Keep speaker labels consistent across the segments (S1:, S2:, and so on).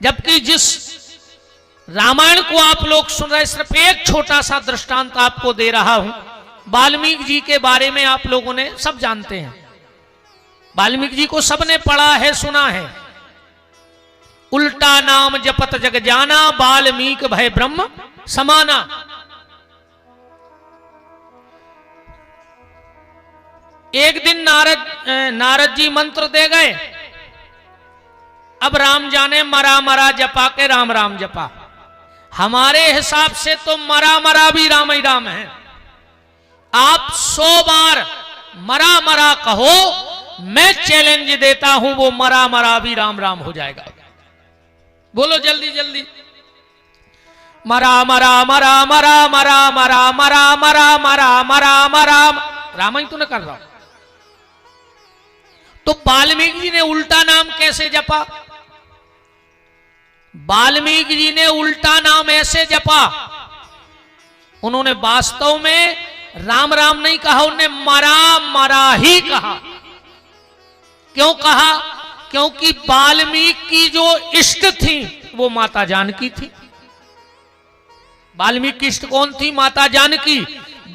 S1: जबकि जिस रामायण को आप लोग सुन रहे, सिर्फ एक छोटा सा दृष्टांत आपको दे रहा हूं। वाल्मीकि जी के बारे में आप लोगों ने सब जानते हैं, वाल्मीकि जी को सबने पढ़ा है, सुना है। उल्टा नाम जपत जग जाना, वाल्मीकि भय ब्रह्म समाना। एक दिन नारद जी मंत्र दे गए, अब राम जाने मरा मरा जपा के राम राम जपा। हमारे हिसाब से तो मरा मरा भी राम ही राम है। आप 100 बार मरा मरा कहो, मैं चैलेंज देता हूं वो मरा मरा भी राम राम हो जाएगा। बोलो जल्दी जल्दी। मरा मरा मरा मरा मरा मरा मरा मरा मरा मरा मरा, राम ही तो न कर रहा। तो वाल्मीकि जी ने उल्टा नाम कैसे जपा? वाल्मीकि जी ने उल्टा नाम ऐसे जपा, उन्होंने वास्तव में राम राम नहीं कहा, उन्होंने मरा मरा ही कहा। क्यों कहा? क्योंकि वाल्मीकि की जो इष्ट थी वो माता जानकी थी। वाल्मीकि की इष्ट कौन थी? माता जानकी।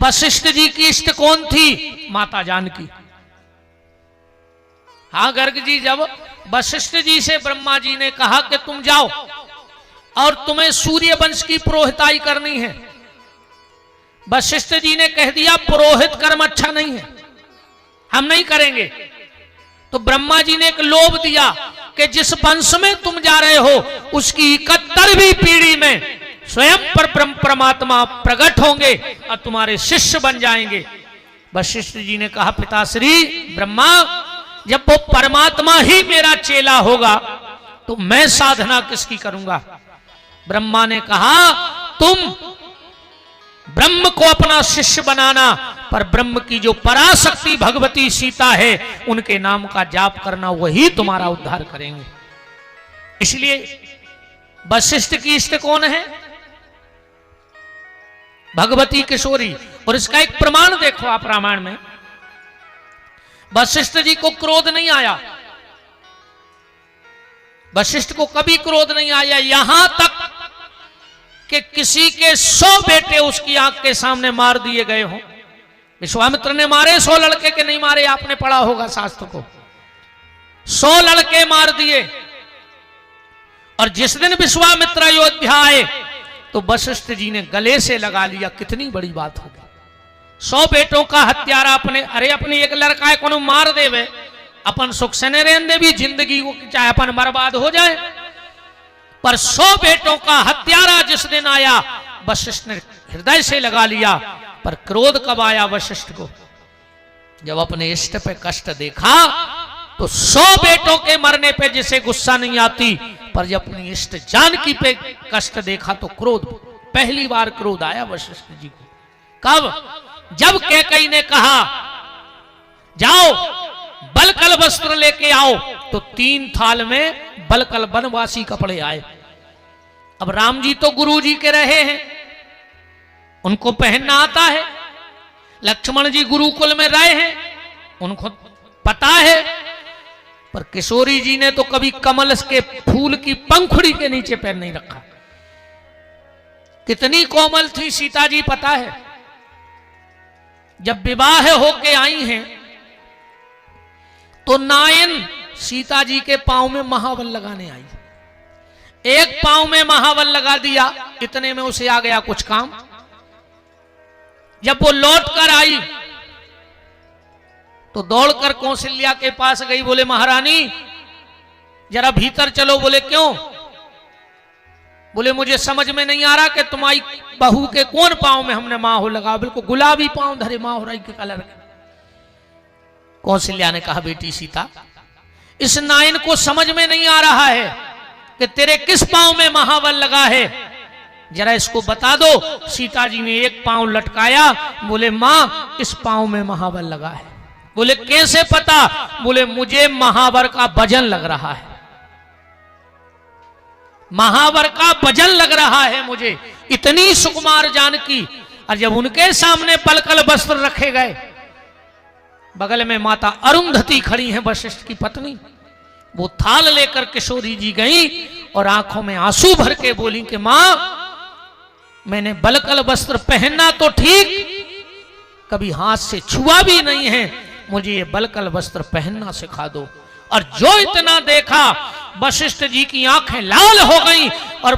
S1: वशिष्ठ जी की इष्ट कौन थी? माता जानकी। हाँ गर्ग जी, जब वशिष्ठ जी से ब्रह्मा जी ने कहा कि तुम जाओ और तुम्हें सूर्य वंश की पुरोहिताई करनी है, वशिष्ठ जी ने कह दिया पुरोहित कर्म अच्छा नहीं है, हम नहीं करेंगे। तो ब्रह्मा जी ने एक लोभ दिया कि जिस वंश में तुम जा रहे हो उसकी 71वीं पीढ़ी में स्वयं पर ब्रह्म परमात्मा प्रकट होंगे और तुम्हारे शिष्य बन जाएंगे। वशिष्ठ जी ने कहा पिताश्री ब्रह्मा, जब वो परमात्मा ही मेरा चेला होगा तो मैं साधना किसकी करूंगा? ब्रह्मा ने कहा तुम ब्रह्म को अपना शिष्य बनाना, पर ब्रह्म की जो पराशक्ति भगवती सीता है उनके नाम का जाप करना, वही तुम्हारा उद्धार करेंगे। इसलिए वशिष्ठ की इष्ट कौन है? भगवती किशोरी। और इसका एक प्रमाण देखो आप रामायण में, वशिष्ठ जी को क्रोध नहीं आया, वशिष्ठ को कभी क्रोध नहीं आया, यहां तक कि किसी के 100 बेटे उसकी आंख के सामने मार दिए गए हों। विश्वामित्र ने मारे 100 लड़के के नहीं मारे, आपने पढ़ा होगा शास्त्र को। 100 लड़के मार दिए। और जिस दिन विश्वामित्र अयोध्या आए तो वशिष्ठ जी ने गले से लगा लिया। कितनी बड़ी बात होगी। 100 बेटों का हत्यारा अपने, अरे अपनी एक लड़का है को मार देवे, अपन सुख से न रहने भी, जिंदगी को चाहे अपन बर्बाद हो जाए, पर 100 बेटों का हत्यारा जिस दिन आया वशिष्ठ ने हृदय से लगा लिया। पर क्रोध कब आया वशिष्ठ को? जब अपने इष्ट पे कष्ट देखा। तो 100 बेटों के मरने पे जिसे गुस्सा नहीं आती, पर जब अपनी इष्ट जानकी पे कष्ट देखा तो क्रोध, पहली बार क्रोध आया वशिष्ठ जी को। कब? जब कैकेयी ने कहा जाओ बलकल वस्त्र लेके आओ, तो 3 थाल में बलकल वनवासी कपड़े आए। अब राम जी तो गुरु जी के रहे हैं, उनको पहनना आता है। लक्ष्मण जी गुरुकुल में रहे हैं, उनको पता है। पर किशोरी जी ने तो कभी कमल के फूल की पंखुड़ी के नीचे पैर नहीं रखा। कितनी कोमल थी सीता जी पता है। जब विवाह होके आई हैं तो नायन सीता जी के पांव में महावल लगाने आई। एक पांव में महावल लगा दिया, इतने में उसे आ गया कुछ काम। जब वो लौट कर आई तो दौड़कर कौशल्या के पास गई, बोले महारानी जरा भीतर चलो। बोले क्यों? बोले मुझे समझ में नहीं आ रहा कि तुम्हारी बहू के कौन पांव में हमने माहो लगा, बिल्कुल गुलाबी पांव धरे माहो रही के कलर के। कौशल्या ने कहा बेटी सीता, इस नायन को समझ में नहीं आ रहा है कि तेरे किस पांव में महावल लगा है, जरा इसको बता दो। सीता जी ने एक पांव लटकाया, बोले मां इस पांव में महावल लगा है। बोले कैसे पता? बोले मुझे महावर का वजन लग रहा है, महावर का वजन लग रहा है मुझे। इतनी सुकुमार जानकी। और जब उनके सामने पलकल वस्त्र रखे गए, बगल में माता अरुंधति खड़ी हैं वशिष्ठ की पत्नी, वो थाल लेकर किशोरी जी गई और आंखों में आंसू भर के बोली कि मां, मैंने बलकल वस्त्र पहनना तो ठीक, कभी हाथ से छुआ भी नहीं है, मुझे ये बलकल वस्त्र पहनना सिखा दो। और जो इतना देखा, वशिष्ठ जी की आंखें लाल हो गईं और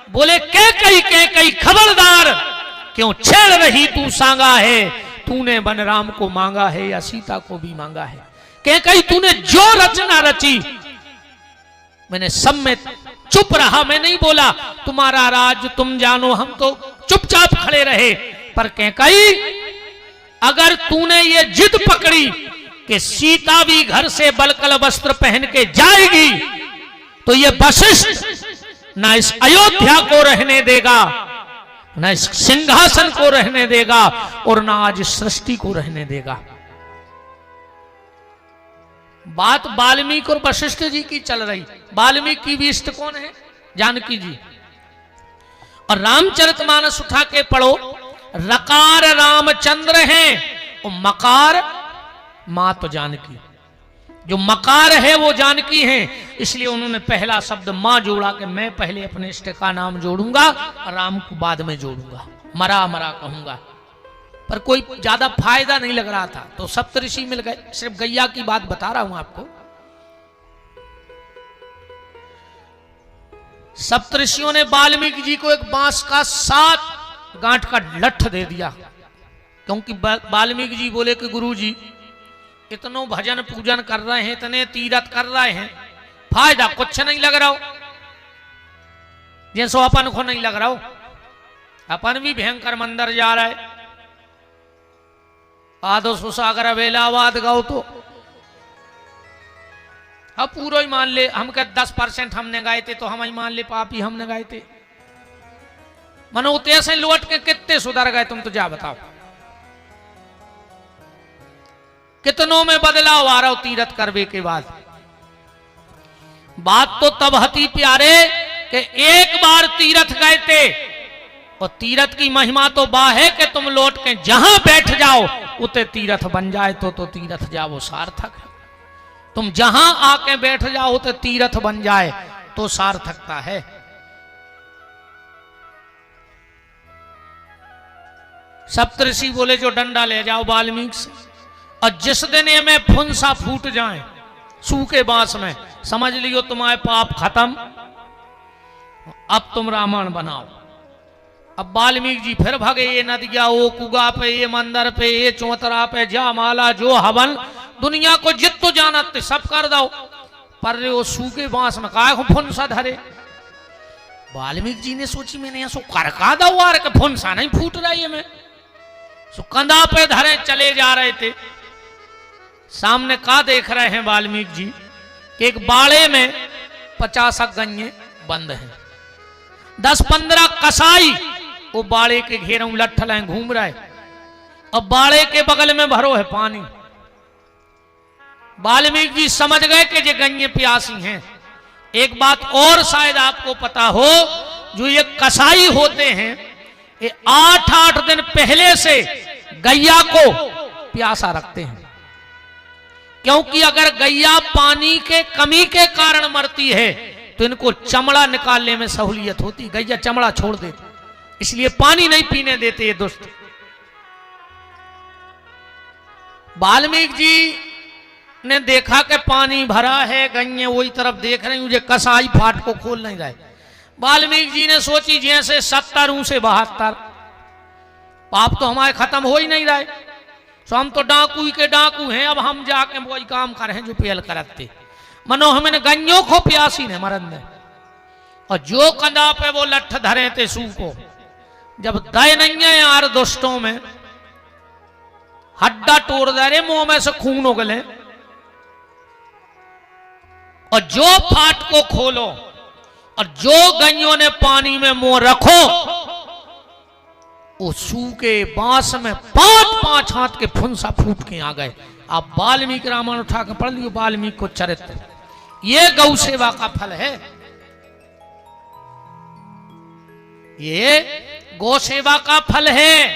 S1: बोले, कई खबरदार, क्यों छेड़ रही तू सांगा है, तूने बनराम को मांगा है या सीता को भी मांगा है। कई तूने जो रचना रची, मैंने सब में चुप रहा, मैं नहीं बोला, तुम्हारा राज तुम जानो, हम तो चुपचाप खड़े रहे। पर कई अगर तूने ये जिद पकड़ी कि सीता भी घर से बलकल वस्त्र पहन के जाएगी, तो ये वशिष्ठ ना इस अयोध्या को रहने देगा, ना इस सिंहासन को रहने देगा, और ना आज सृष्टि को रहने देगा। बात वाल्मीकि और वशिष्ठ जी की चल रही। वाल्मीकि भी इष्ट कौन है? जानकी जी। और रामचरितमानस उठा के पढ़ो, रकार रामचंद्र हैं और मकार मां तो जानकी। जो मकार है वो जानकी है, इसलिए उन्होंने पहला शब्द मां जोड़ा कि मैं पहले अपने इष्ट का नाम जोड़ूंगा और राम को बाद में जोड़ूंगा, मरा मरा कहूंगा। पर कोई ज्यादा फायदा नहीं लग रहा था, तो सप्तऋषि मिल गए। सिर्फ गैया की बात बता रहा हूं आपको। सप्तऋषियों ने वाल्मीकि जी को एक बांस का 7 गांठ का लठ दे दिया, क्योंकि वाल्मीकि जी बोले कि गुरु जी, इतनो भजन पूजन कर रहे हैं, इतने तीरथ कर रहे हैं, फायदा कुछ नहीं लग रहा हो, जैसो अपन को नहीं लग रहा हो। अपन भी भयंकर मंदिर जा रहा है, आदो सुसागर बेलावाद गाओ तो अब पूरा ही मान ले, हम क्या 10% हमने गाए थे तो हम ही मान ले पापी हमने गाए थे। मनो ऐसे लौट के कितने सुधर गए तुम तो जा बताओ, कितनों में बदलाव आ रहा हो तीरथ करवे के बाद। बात तो तब हती प्यारे कि एक बार तीरथ गए थे, और तीरथ की महिमा तो बा है कि तुम लौट के जहां बैठ जाओ उते तीरथ बन जाए, तो तीरथ जाओ सार्थक है। तुम जहां आके बैठ जाओ तो तीरथ बन जाए तो सार्थकता है। सप्तऋषि बोले जो डंडा ले जाओ वाल्मीकि से, और जिस दिन ये में फुंसा फूट जाए सूखे बांस में, समझ लियो तुम्हारे पाप खत्म, अब तुम रामायण बनाओ। अब वाल्मीकि जी फिर भगे, ये नदिया, वो कुगा पे, ये मंदिर पे, ये चौतरा पे, जा माला जो हवन, दुनिया को जितो जानत सब कर दो, पर वो सूखे बांस में काय को फुंसा धरे। वाल्मीकि जी ने सोची मैंने ऐसो करका दो यार के फुंसा नहीं फूट रही है, मैं सो कंधा पे धरे चले जा रहे थे। सामने का देख रहे हैं वाल्मीकि जी कि एक बाड़े में 50 गन्ने बंद हैं, 10-15 कसाई वो बाड़े के घेरों लठ लाए घूम रहा है, और बाड़े के बगल में भरो है पानी। वाल्मीकि जी समझ गए कि ये गन्ने प्यासी हैं। एक बात और शायद आपको पता हो, जो ये कसाई होते हैं ये 8-8 दिन पहले से गैया को प्यासा रखते हैं, क्योंकि अगर गैया पानी के कमी के कारण मरती है तो इनको चमड़ा निकालने में सहूलियत होती, गैया चमड़ा छोड़ देती, इसलिए पानी नहीं पीने देते ये दुष्ट। वाल्मीकि जी ने देखा कि पानी भरा है, गैया वही तरफ देख रही, मुझे कसाई फाट को खोल नहीं रहे। वाल्मीकि जी ने सोची जैसे 70 से 72 पाप तो हमारे खत्म हो ही नहीं रहे, तो हम तो डाकू के डाकू हैं, अब हम जाके वही काम कर रहे हैं जो पेल करते। मनो हमें गन्यों को प्यासी ने मरन दे, और जो कंधा पे वो लठ धरे थे सू को, जब दय नहीं है यार दुष्टों में, हड्डा तोड़ दे रहे, मुंह में से खून उगले, और जो फाट को खोलो और जो गन्यों ने पानी में मुंह रखो, वो सूखे बांस में 5-5 हाथ के फुंसा फूट के आ गए। आप वाल्मीकि रामायण उठा के पढ़ लियो, वाल्मीकि को चरित्र, ये गौ सेवा का फल है, ये गौ सेवा का फल है।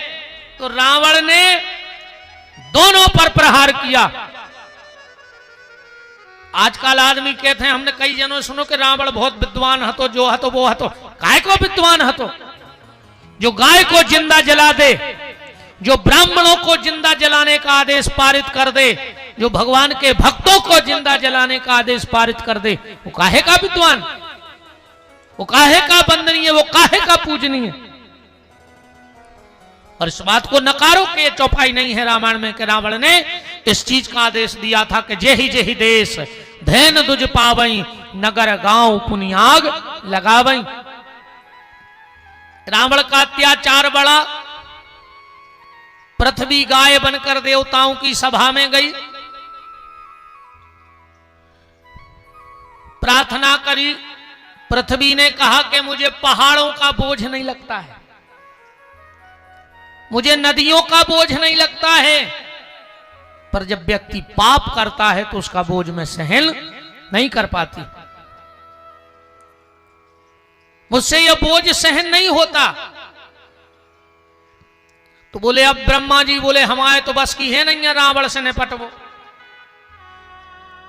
S1: तो रावण ने दोनों पर प्रहार किया। आजकल आदमी कहते हैं, हमने कई जनों सुनो कि रावण बहुत विद्वान हतो, जो हतो वो हतो। काय को विद्वान हतो? जो गाय को जिंदा जला दे, जो ब्राह्मणों को जिंदा जलाने का आदेश पारित कर दे, जो भगवान के भक्तों को जिंदा जलाने का आदेश पारित कर दे, वो काहे का विद्वान, वो काहे का वंदनीय, वो काहे का पूजनीय। और इस बात को नकारो कि ये चौपाई नहीं है रामायण में कि रावण ने इस चीज का आदेश दिया था कि जेहि देश धैन दुज पावई, नगर गांव पुनियाग लगावई। रावण का अत्याचार बढ़ा, पृथ्वी गाय बनकर देवताओं की सभा में गई, प्रार्थना करी। पृथ्वी ने कहा कि मुझे पहाड़ों का बोझ नहीं लगता है, मुझे नदियों का बोझ नहीं लगता है, पर जब व्यक्ति पाप करता है तो उसका बोझ मैं सहन नहीं कर पाती, मुझसे यह बोझ सहन नहीं होता। तो बोले अब ब्रह्मा जी बोले हमारे तो बस की है नहीं है रावण से निपटवो।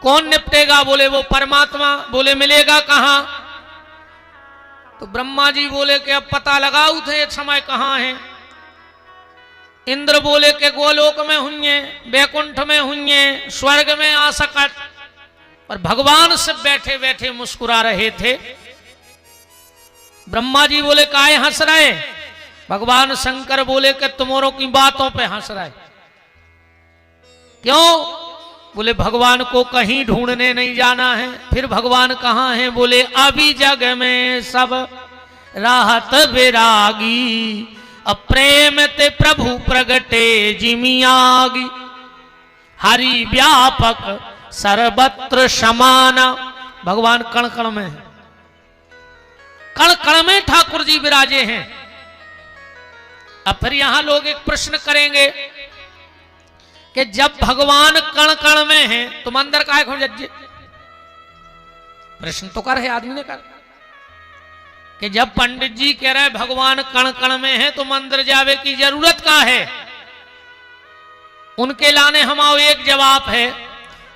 S1: कौन निपटेगा? बोले वो परमात्मा। बोले मिलेगा कहां? तो ब्रह्मा जी बोले कि अब पता लगाओ थे समय कहां है। इंद्र बोले कि गोलोक में हुए, बैकुंठ में हुए, स्वर्ग में आ सकत। पर भगवान से बैठे बैठे मुस्कुरा रहे थे। ब्रह्मा जी बोले काहे हंस रहे? भगवान शंकर बोले कि तुम्हारों की बातों पे हंस रहे। क्यों? बोले भगवान को कहीं ढूंढने नहीं जाना है। फिर भगवान कहाँ हैं? बोले अभी जग में सब राहत विरागी, अप्रेम ते प्रभु प्रगटे जिमियागी, हरि व्यापक सर्वत्र समाना। भगवान कण कण में है, कण कण में ठाकुर जी विराजे हैं। अब फिर यहां लोग एक प्रश्न करेंगे कि जब भगवान कण कण में हैं तो मंदिर काहे खोल जज्जे? प्रश्न तो कर है आदमी ने कर कि जब पंडित जी कह रहे भगवान कण कण में है तो मंदिर जावे की जरूरत का है? उनके लाने हमारा एक जवाब है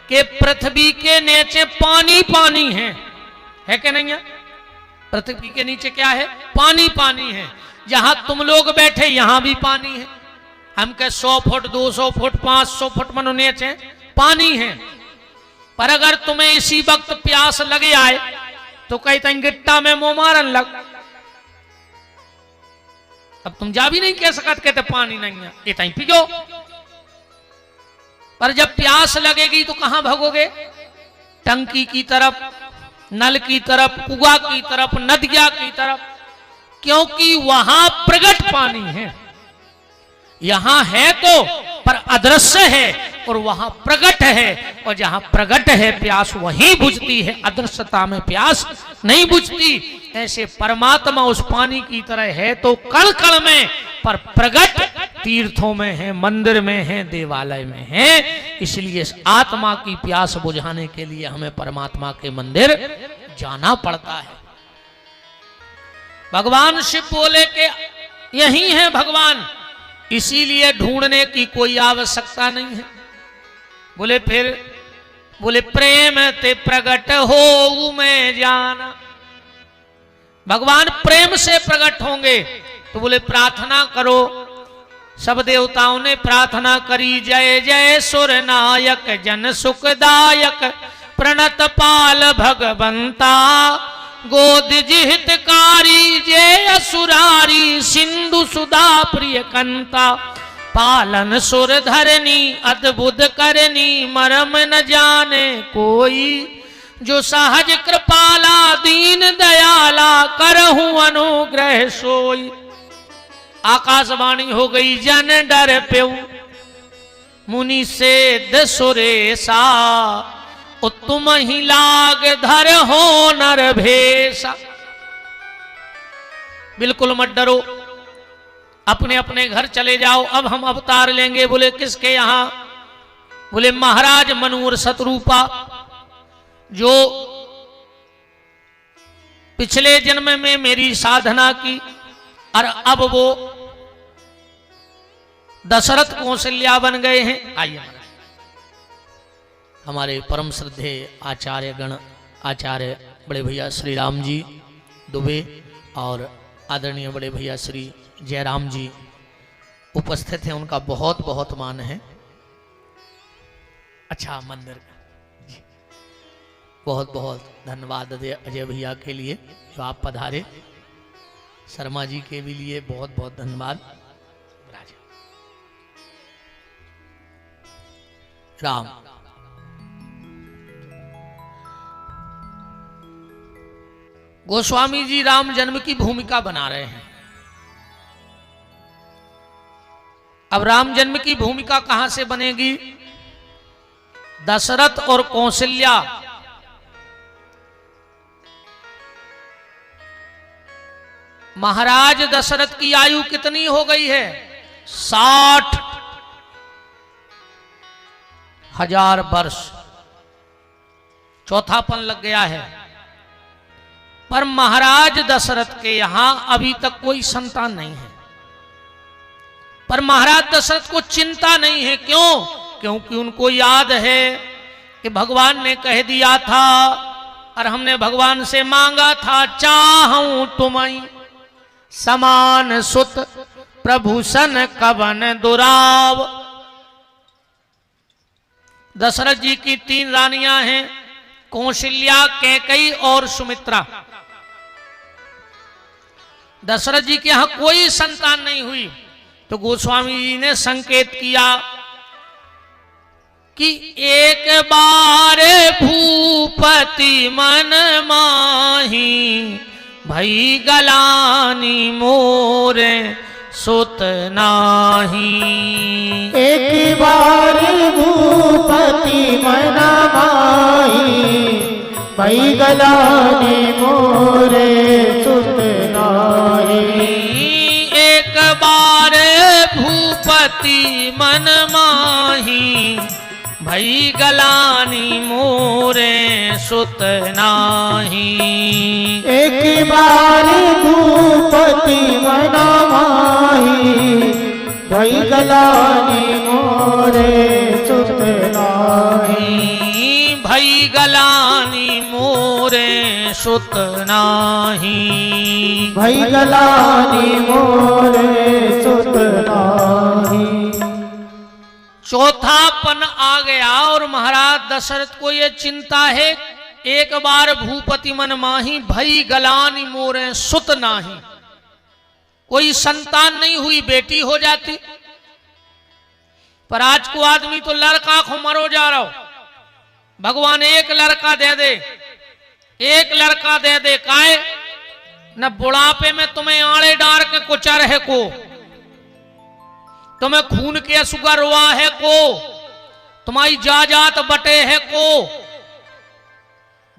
S1: कि पृथ्वी के नीचे पानी पानी है कि नहीं है? पृथ्वी के नीचे क्या है? पानी पानी है। जहां तुम लोग बैठे यहां भी पानी है। हम के 100 फुट 200 फुट 500 फुट मनो नीचे पानी है। पर अगर तुम्हें इसी वक्त प्यास लगे आए तो कहते हैं गिट्टा में मुंह मारन लग। अब तुम जा भी नहीं कह सकते, कहते पानी नहीं है, इतना ही पियो। पर जब प्यास लगेगी तो कहां भगोगे? टंकी की तरफ, नल की तरफ, कुआ की तरफ, नदिया की तरफ, क्योंकि वहां प्रगट पानी है। यहां है तो पर अदृश्य है और वहां प्रगट है, और जहां प्रगट है प्यास वहीं बुझती है, अदृश्यता में प्यास नहीं बुझती। ऐसे परमात्मा उस पानी की तरह है तो कण कण में, पर प्रगट तीर्थों में है, मंदिर में है, देवालय में है। इसलिए इस आत्मा की प्यास बुझाने के लिए हमें परमात्मा के मंदिर जाना पड़ता है। भगवान शिव बोले कि यही है भगवान, इसीलिए ढूंढने की कोई आवश्यकता नहीं है। बोले फिर? बोले प्रेम ते प्रगट हो मैं जाना। भगवान प्रेम से प्रकट होंगे तो बोले प्रार्थना करो। सब देवताओं ने प्रार्थना करी, जय जय सुर नायक जन सुखदायक, प्रणत पाल भगवंता, गोद जिहितकारी जय असुरारी, सिंधु सुधा प्रिय कंता, पालन सुर धरनी अद्भुत करनी, मरम न जाने कोई, जो सहज कृपाला दीन दयाला, करहूं अनुग्रह सोई। आकाशवाणी हो गई जन डर प्यऊ, मुनि से दसुरेसा, तुम ही लाग धर हो नर भेसा। बिल्कुल मत डरो, अपने अपने घर चले जाओ, अब हम अवतार लेंगे। बोले किसके यहां? बोले महाराज मनूर शत्रुपा, जो पिछले जन्म में मेरी साधना की और अब वो दशरथ कौशल्या बन गए हैं। आइए हमारे परम श्रद्धेय आचार्य गण, आचार्य बड़े भैया श्री राम जी दुबे और आदरणीय बड़े भैया श्री जयराम जी उपस्थित हैं, उनका बहुत बहुत मान है। अच्छा मंदिर का बहुत बहुत धन्यवाद अजय भैया के लिए जो आप पधारे, शर्मा जी के भी लिए बहुत बहुत धन्यवाद। राम गोस्वामी जी राम जन्म की भूमिका बना रहे हैं। अब राम जन्म की भूमिका कहां से बनेगी? दशरथ और कौशल्या महाराज दशरथ की आयु कितनी हो गई है? 60,000 वर्ष, चौथापन लग गया है। पर महाराज दशरथ के यहां अभी तक कोई संतान नहीं है। पर महाराज दशरथ को चिंता नहीं है। क्यों? क्योंकि उनको याद है कि भगवान ने कह दिया था और हमने भगवान से मांगा था, चाहूं तुम्हें समान सुत प्रभूषण कवन दुराव। दशरथ जी की 3 रानियां हैं, कौशल्या, कैकेयी और सुमित्रा। दशरथ जी के यहां कोई संतान नहीं हुई, तो गोस्वामी जी ने संकेत किया कि एक बार भूपति मन माही भई गलानी मोरे सुत नाही।
S2: एक बार भूपति मन माही भई गलानी मोरे सुत नाही।
S1: एक बार भूपति मन माही भई गलानी मोरे सुत नाही।
S2: एक बार भूपति मन माही भई गलानी मोरे सुत नाही।
S1: भई गलानी मोरे सुत नाही।
S2: भई गलानी मोरे सुत नाही।
S1: चौथापन आ गया और महाराज दशरथ को यह चिंता है, एक बार भूपति मन माही भई गलानी मोरे सुत नाही। कोई संतान नहीं हुई, बेटी हो जाती। पर आज को आदमी तो लड़का को मरो जा रहा हो, भगवान एक लड़का दे दे, एक लड़का दे दे। काहे न बुढ़ापे में तुम्हें आड़े डार के कुचर है को, तुम्हें खून के सुगर हुआ है को, तुम्हारी जाजात बटे है को।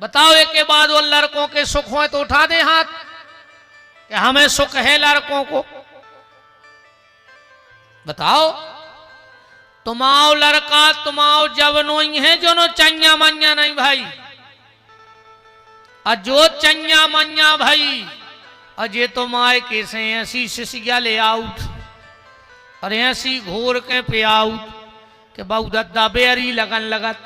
S1: बताओ, एक के बाद वो लड़कों के सुख हो तो उठा दे हाथ कि हमें सुख है लड़कों को। बताओ, तुमाओ लड़का तुमाओ जवनो ही है जो नो चंया मन्या नहीं भाई, और जो चंया मन्या भाई अजय तो माए कैसे ऐसी सिसिया ले आउट और ऐसी घोर के पे आउट के बहु दद्दा बेरी लगन लगत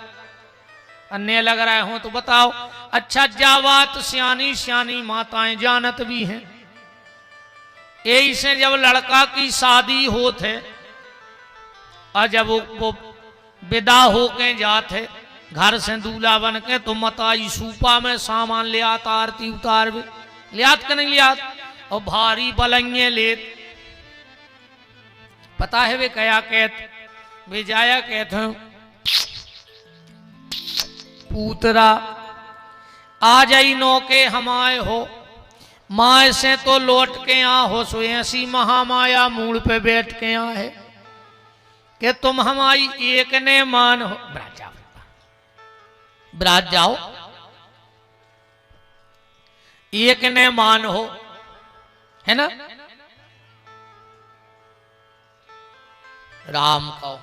S1: अन्य लग रहे हो। तो बताओ, अच्छा जावात सियानी सियानी माताएं जानत भी हैं। यही से जब लड़का की शादी होते और जब वो विदा होके जाते घर से दूल्हा बन के, तो मताई सूपा में सामान ले आता, आरती उतार भी लियात के नहीं लियात, और भारी बलंगे लेत। पता है वे क्या कहते? वे जाया कहते पूतरा आ जाई नौके हमाए हो, माए से तो लौट के आ हो, सो ऐसी महामाया मूल पे बैठ के आ है कि तुम हमारी एक ने मान हो। ब्राज जाओ, एक ने मान हो, है ना? राम को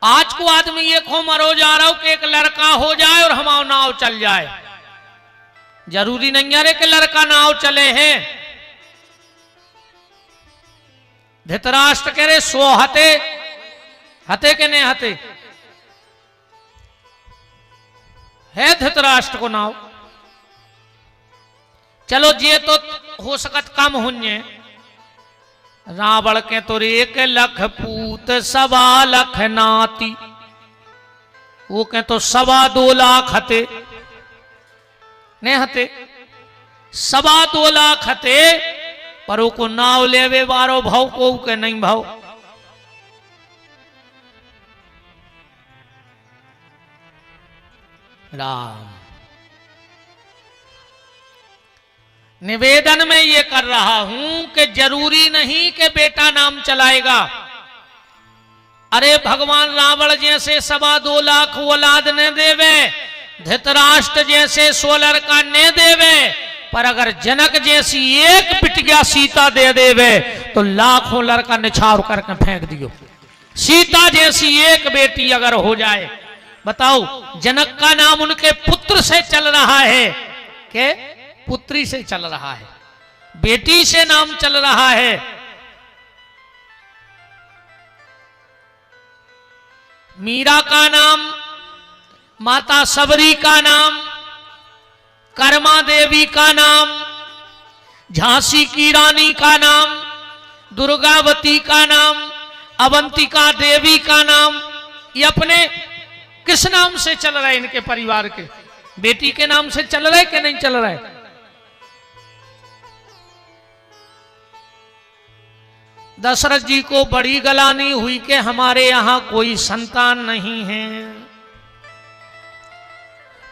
S1: आज को आदमी ये खो मरो जा रहा हो कि एक लड़का हो जाए और हमारा नाव चल जाए। जरूरी नहीं है कि लड़का नाव चले हैं। धृतराष्ट्र कह रहे सोहते हते के नहीं हते है धृतराष्ट्र को नाव। चलो जे तो हो सकत कम हुन्ये। रावण के तो 1 लख पूत 1.25 लाख नाती, वो के तो 2.25 लाख हते ने हते 2.25 लाख हते, पर वो को नाव लेवे बारो भाव को के नहीं भाव। राम निवेदन में ये कर रहा हूं कि जरूरी नहीं कि बेटा नाम चलाएगा। अरे भगवान रावण जैसे 2.25 लाख औलाद ने देवे, धृतराष्ट्र जैसे 16 का ने देवे, पर अगर जनक जैसी एक बिटिया सीता दे देवे तो लाखों लड़का निछावर करके फेंक दियो। सीता जैसी एक बेटी अगर हो जाए, बताओ जनक का नाम उनके पुत्र से चल रहा है के पुत्री से चल रहा है, बेटी से नाम चल रहा है। मीरा का नाम, माता सबरी का नाम, कर्मा देवी का नाम, झांसी की रानी का नाम, दुर्गावती का नाम, अवंतिका देवी का नाम, ये अपने किस नाम से चल रहा है? इनके परिवार के बेटी के नाम से चल रहा है कि नहीं चल रहा है? दशरथ जी को बड़ी गलानी हुई कि हमारे यहां कोई संतान नहीं है।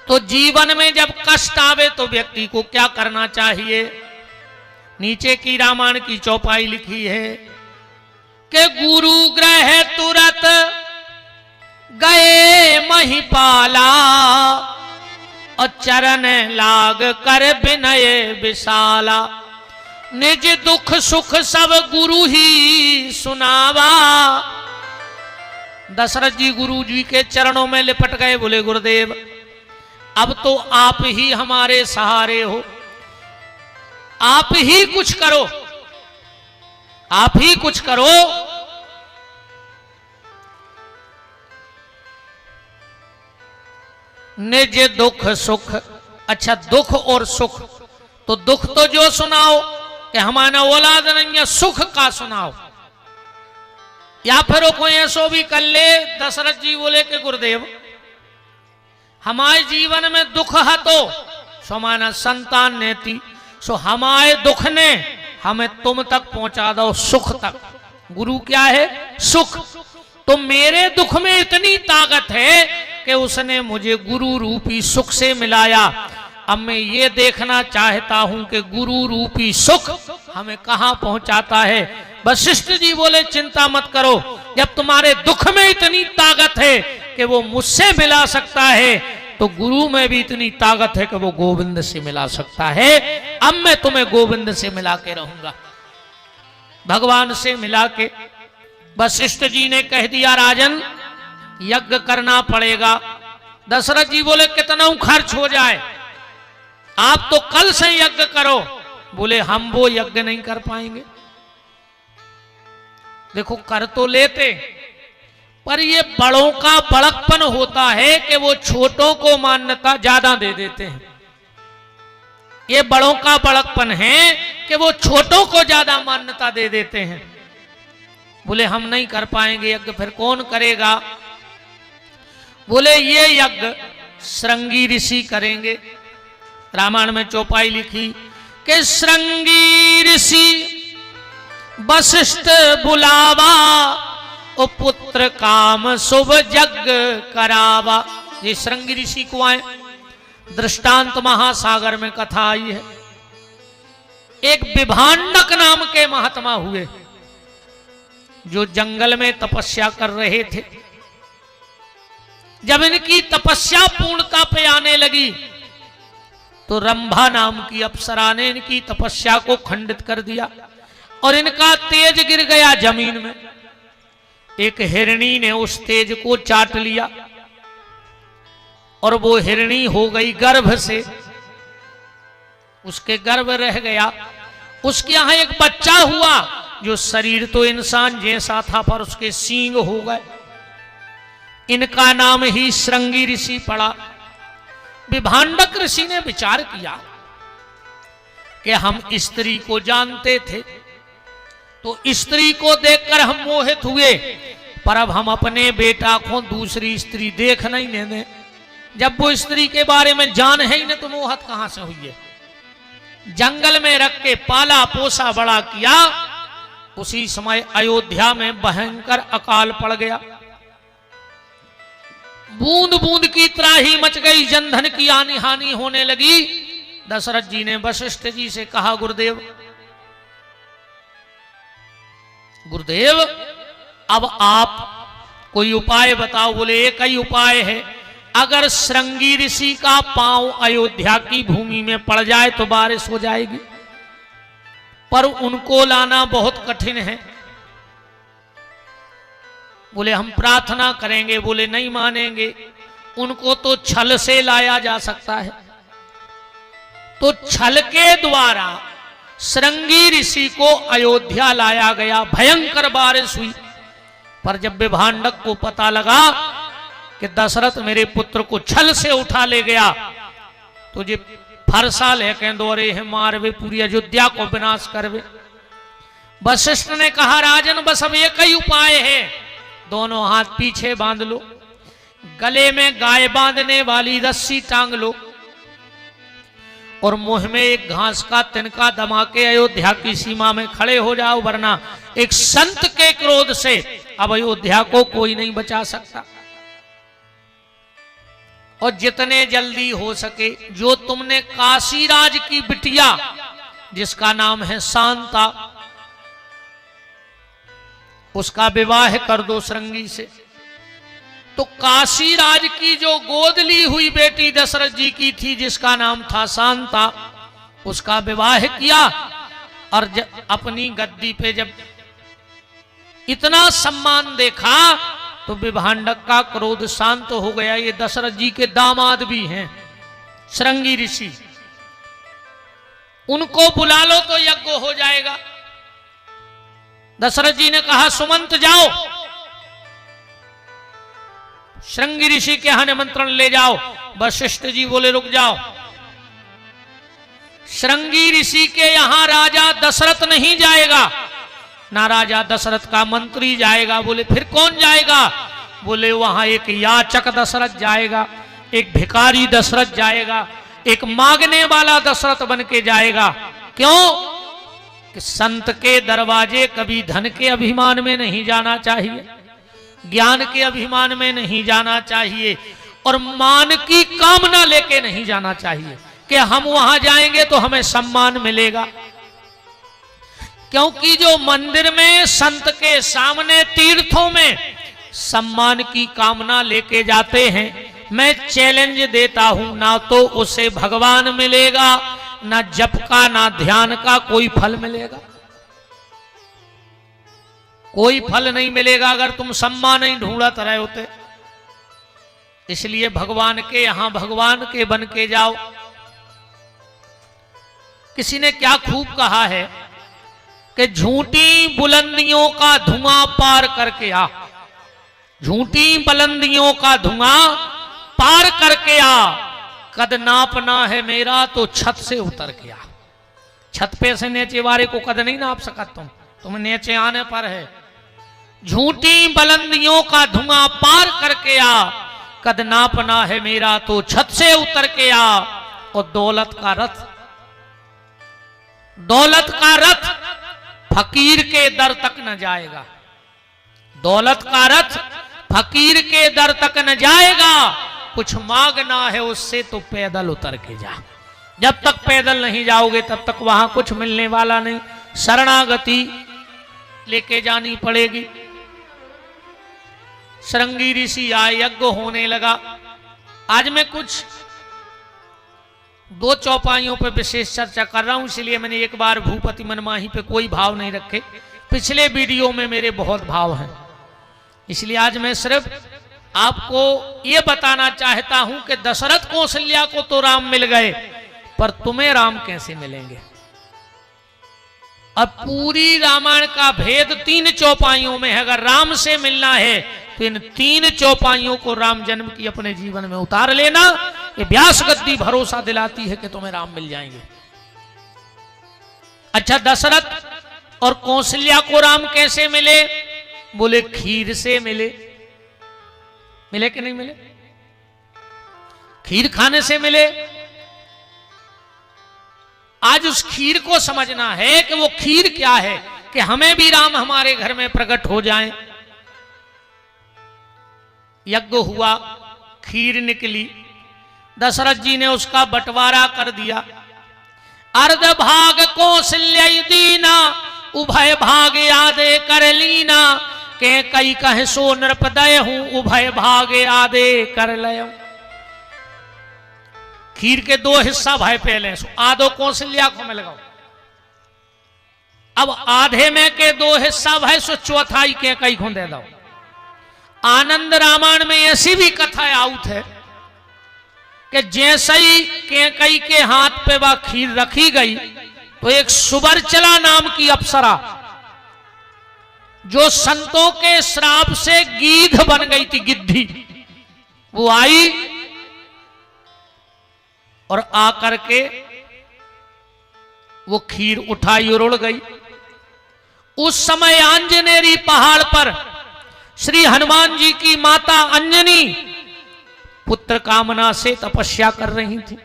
S1: तो जीवन में जब कष्ट आवे तो व्यक्ति को क्या करना चाहिए? नीचे की रामायण की चौपाई लिखी है कि गुरु ग्रह तुरत गए महिपाला, और चरण लाग कर विनय विशाला, निज दुख सुख सब गुरु ही सुनावा। दशरथ जी गुरु जी के चरणों में लिपट गए, बोले गुरुदेव अब तो आप ही हमारे सहारे हो, आप ही कुछ करो, आप ही कुछ करो। निज दुख सुख, अच्छा दुख और सुख, तो दुख तो जो सुनाओ कि हमारा औलाद नहीं है, सुख का सुनाओ। या फिर कोई ऐसो भी कर ले। दशरथ जी बोले कि गुरुदेव हमारे जीवन में दुख है तो समाना संतान ने थी, सो हमारे दुख ने हमें तुम तक पहुंचा दो सुख तक। गुरु क्या है? सुख। तो मेरे दुख में इतनी ताकत है कि उसने मुझे गुरु रूपी सुख से मिलाया। अब मैं ये देखना चाहता हूं कि गुरु रूपी सुख हमें कहां पहुंचाता है। वशिष्ठ जी बोले चिंता मत करो, जब तुम्हारे दुख में इतनी ताकत है कि वो मुझसे मिला सकता है, तो गुरु में भी इतनी ताकत है कि वो गोविंद से मिला सकता है। अब मैं तुम्हें गोविंद से मिला के रहूंगा। भगवान से मिला के वशिष्ठ जी ने कह दिया राजन यज्ञ करना पड़ेगा। दशरथ जी बोले कितना खर्च हो जाए? आप तो कल से यज्ञ करो। बोले हम वो यज्ञ नहीं कर पाएंगे। देखो कर तो लेते, पर ये बड़ों का बड़कपन होता है कि वो छोटों को मान्यता ज्यादा दे देते हैं। ये बड़ों का बड़कपन है कि वो छोटों को ज्यादा मान्यता दे देते हैं। बोले हम नहीं कर पाएंगे यज्ञ, फिर कौन करेगा? बोले ये यज्ञ श्रृंगी ऋषि करेंगे। रामायण में चौपाई लिखी कि श्रृंगी ऋषि वशिष्ठ बुलावा, ओ पुत्र काम शुभ यज्ञ करावा। ये श्रृंगी ऋषि को आए, दृष्टांत महासागर में कथा आई है। एक विभांडक नाम के महात्मा हुए जो जंगल में तपस्या कर रहे थे। जब इनकी तपस्या पूर्णता पे आने लगी तो रंभा नाम की अप्सरा ने इनकी तपस्या को खंडित कर दिया और इनका तेज गिर गया जमीन में। एक हिरणी ने उस तेज को चाट लिया और वो हिरणी हो गई गर्भ से, उसके गर्भ रह गया। उसके यहां एक बच्चा हुआ जो शरीर तो इंसान जैसा था पर उसके सींग हो गए। इनका नाम ही श्रृंगी ऋषि पड़ा। विभांडक ऋषि ने विचार किया कि हम स्त्री को जानते थे, तो स्त्री को देखकर हम मोहित हुए, पर अब हम अपने बेटा को दूसरी स्त्री देख नहीं दें। जब वो स्त्री के बारे में जान है ही नहीं तो मोहत कहां से हुई है। जंगल में रख के पाला पोसा बड़ा किया। उसी समय अयोध्या में भयंकर अकाल पड़ गया। बूंद बूंद की त्राही मच गई, जनधन की आनी हानि होने लगी। दशरथ जी ने वशिष्ठ जी से कहा, गुरुदेव गुरुदेव अब आप कोई उपाय बताओ। बोले एक ही उपाय है, अगर श्रृंगी ऋषि का पांव अयोध्या की भूमि में पड़ जाए तो बारिश हो जाएगी, पर उनको लाना बहुत कठिन है। बोले हम प्रार्थना करेंगे। बोले नहीं मानेंगे, उनको तो छल से लाया जा सकता है। तो छल के द्वारा श्रृंगी ऋषि को अयोध्या लाया गया। भयंकर बारिश हुई, पर जब विभांडक को पता लगा कि दशरथ मेरे पुत्र को छल से उठा ले गया, तो जे फरसा लेके दौरे हैं, मारवे पूरी अयोध्या को विनाश करवे। वशिष्ठ ने कहा, राजन बस अब एक ही उपाय है, दोनों हाथ पीछे बांध लो, गले में गाय बांधने वाली रस्सी टांग लो और मुंह में एक घास का तिनका दमा के अयोध्या की सीमा में खड़े हो जाओ, वरना एक संत के क्रोध से अब अयोध्या को कोई नहीं बचा सकता। और जितने जल्दी हो सके जो तुमने काशीराज की बिटिया जिसका नाम है शांता, उसका विवाह कर दो श्रृंगी से। तो काशीराज की जो गोद ली हुई बेटी दशरथ जी की थी जिसका नाम था शांता, उसका विवाह किया। और अपनी गद्दी पे जब इतना सम्मान देखा तो विभांडक का क्रोध शांत हो गया। ये दशरथ जी के दामाद भी हैं श्रृंगी ऋषि, उनको बुला लो तो यज्ञ हो जाएगा। दशरथ जी ने कहा, सुमंत जाओ, श्रृंगी ऋषि के यहां निमंत्रण ले जाओ। वशिष्ठ जी बोले रुक जाओ, श्रृंगी ऋषि के यहां राजा दशरथ नहीं जाएगा, ना राजा दशरथ का मंत्री जाएगा। बोले फिर कौन जाएगा? बोले वहां एक याचक दशरथ जाएगा, एक भिखारी दशरथ जाएगा, एक मांगने वाला दशरथ बन के जाएगा। क्यों? कि संत के दरवाजे कभी धन के अभिमान में नहीं जाना चाहिए, ज्ञान के अभिमान में नहीं जाना चाहिए, और मान की कामना लेके नहीं जाना चाहिए कि हम वहां जाएंगे तो हमें सम्मान मिलेगा। क्योंकि जो मंदिर में संत के सामने तीर्थों में सम्मान की कामना लेके जाते हैं, मैं चैलेंज देता हूं, ना तो उसे भगवान मिलेगा, ना जप का ना ध्यान का कोई फल मिलेगा। कोई फल नहीं मिलेगा अगर तुम सम्मान नहीं ढूंढत रहे होते। इसलिए भगवान के यहां भगवान के बन के जाओ। किसी ने क्या खूब कहा है कि झूठी बुलंदियों का धुआं पार करके आ, झूठी बुलंदियों का धुआं पार करके आ, कद नापना है मेरा तो छत से उतर के आ। छत पे से नीचे वाले को कद नहीं नाप सका तुम नीचे आने पर है। झूठी बुलंदियों का धुआं पार करके आ, कद नापना है मेरा तो छत से उतर के आ। और दौलत का रथ, दौलत का रथ फकीर के दर तक न जाएगा, दौलत का रथ फकीर के दर तक न जाएगा। कुछ मांगना है उससे तो पैदल उतर के जा। जब तक पैदल नहीं जाओगे तब तक वहां कुछ मिलने वाला नहीं, शरणागति लेके जानी पड़ेगी। श्रृंगी ऋषि आए, यज्ञ होने लगा। आज मैं कुछ दो चौपाइयों पर विशेष चर्चा कर रहा हूं, इसलिए मैंने एक बार भूपति मनमाही पे कोई भाव नहीं रखे। पिछले वीडियो में मेरे बहुत भाव हैं, इसलिए आज मैं सिर्फ आपको यह बताना चाहता हूं कि दशरथ कौशल्या को तो राम मिल गए, पर तुम्हें राम कैसे मिलेंगे। अब पूरी रामायण का भेद 3 चौपाइयों में है। अगर राम से मिलना है तो इन 3 चौपाइयों को राम जन्म की अपने जीवन में उतार लेना। ये व्यास गद्दी भरोसा दिलाती है कि तुम्हें राम मिल जाएंगे। अच्छा, दशरथ और कौशल्या को राम कैसे मिले? बोले खीर से मिले। मिले कि नहीं मिले? खीर खाने से मिले। आज उस खीर को समझना है कि वो खीर क्या है, कि हमें भी राम हमारे घर में प्रकट हो जाएं। यज्ञ हुआ, खीर निकली, दशरथ जी ने उसका बंटवारा कर दिया। अर्ध भाग कौशल्या दीना, उभय भाग आदे कर लीना, के कई कहे सो नृपदय हूं, उभय भाग आदे कर लय। खीर के 2 हिस्सा भाई पहले, आधो कौशल्या को मैं लगाओ। अब आधे में के 2 हिस्सा भाई, सो चौथाई के कई को दे दो। आनंद रामायण में ऐसी भी कथा आउत है कि जैसे ही केकई के हाथ पे वह खीर रखी गई, तो एक सुबरचला नाम की अप्सरा, जो संतों के श्राप से गीध बन गई थी, गिद्धी, वो आई और आकर के वो खीर उठाई और उड़ गई। उस समय आंजनेरी पहाड़ पर श्री हनुमान जी की माता अंजनी पुत्र कामना से तपस्या कर रही थी,